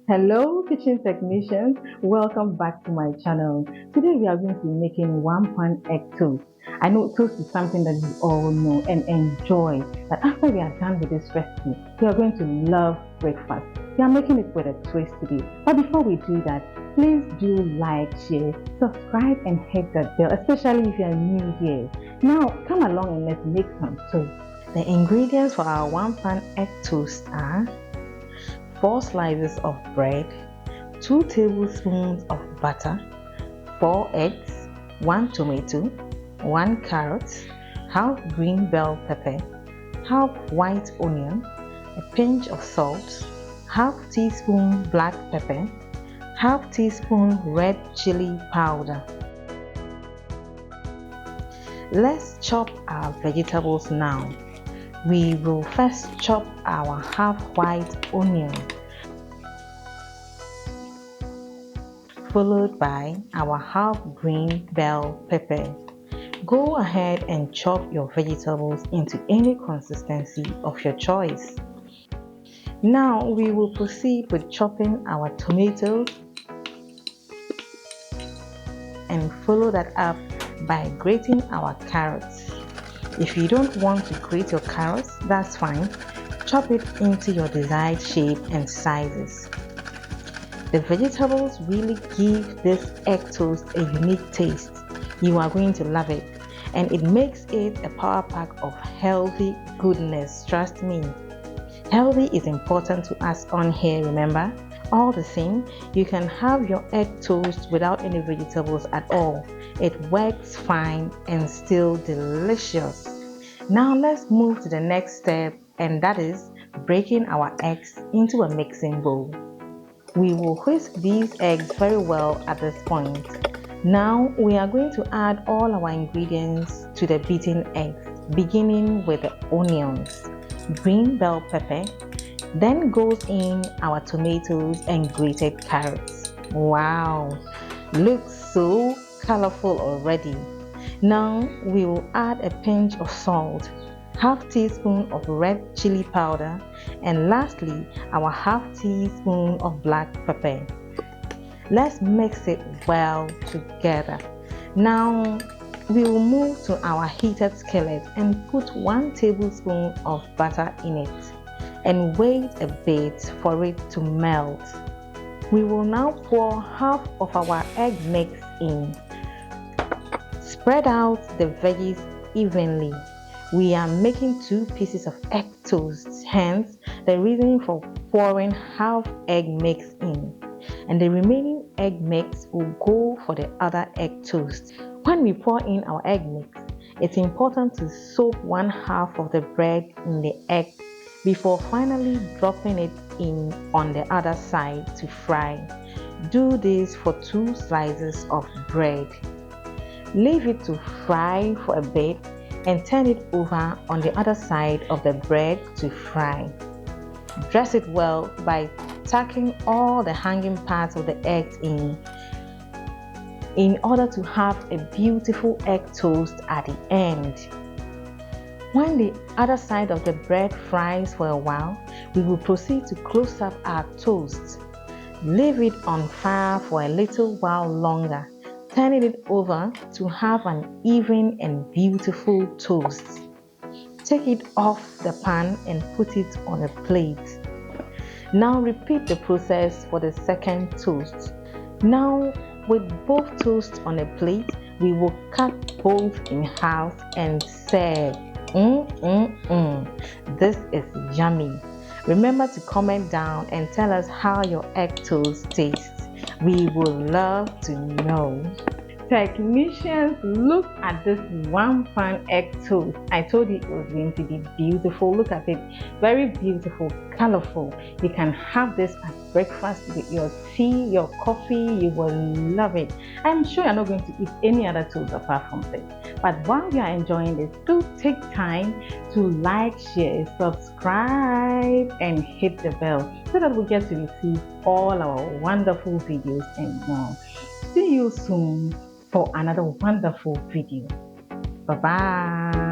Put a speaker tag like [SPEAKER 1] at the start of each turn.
[SPEAKER 1] Hello, kitchen technicians. Welcome back to my channel. Today we are going to be making one pan egg toast. I know toast is something that you all know and enjoy. But after we are done with this recipe, you are going to love breakfast. We are making it with a twist today. But before we do that, please do like, share, subscribe, and hit that bell, especially if you are new here. Now, come along and let's make some toast. The ingredients for our one pan egg toast are 4 slices of bread, 2 tablespoons of butter, 4 eggs, 1 tomato, 1 carrot, half green bell pepper, half white onion, a pinch of salt, half teaspoon black pepper, half teaspoon red chili powder. Let's chop our vegetables now. We will first chop our half white onion, followed by our half green bell pepper. Go ahead and chop your vegetables into any consistency of your choice. Now we will proceed with chopping our tomatoes and follow that up by grating our carrots. If you don't want to grate your carrots, that's fine. Chop it into your desired shape and sizes. The vegetables really give this egg toast a unique taste. You are going to love it, and it makes it a power pack of healthy goodness. Trust me. Healthy is important to us on here, remember? All the same, you can have your egg toast without any vegetables at all. It works fine and still delicious. Now let's move to the next step, and that is breaking our eggs into a mixing bowl. We will whisk these eggs very well at this point. Now we are going to add all our ingredients to the beaten eggs, beginning with the onions, green bell pepper, then goes in our tomatoes and grated carrots. Wow, looks so colorful already. Now we will add a pinch of salt, half teaspoon of red chili powder, and lastly our half teaspoon of black pepper. Let's mix it well together. Now we will move to our heated skillet and put 1 tablespoon of butter in it and wait a bit for it to melt. We will now pour half of our egg mix in. Spread out the veggies evenly. We are making 2 pieces of egg toast, hence the reason for pouring half egg mix in. And the remaining egg mix will go for the other egg toast. When we pour in our egg mix, it's important to soak 1/2 of the bread in the egg before finally dropping it in on the other side to fry. Do this for 2 slices of bread. Leave it to fry for a bit and turn it over on the other side of the bread to fry. Dress it well by tucking all the hanging parts of the eggs in order to have a beautiful egg toast at the end. When the other side of the bread fries for a while, we will proceed to close up our toast. Leave it on fire for a little while longer, turning it over to have an even and beautiful toast. Take it off the pan and put it on a plate. Now repeat the process for the second toast. Now with both toasts on a plate, we will cut both in half and serve. This is yummy. Remember to comment down and tell us how your egg toast tastes. We would love to know. Technicians, look at this one pan egg toast. I told you it was going to be beautiful. Look at it, very beautiful, colorful. You can have this at breakfast with your tea, your coffee. You will love it. I'm sure you're not going to eat any other toast apart from this. But while you are enjoying this, do take time to like, share, subscribe, and hit the bell so that we get to receive all our wonderful videos and more. See you soon for another wonderful video. Bye bye.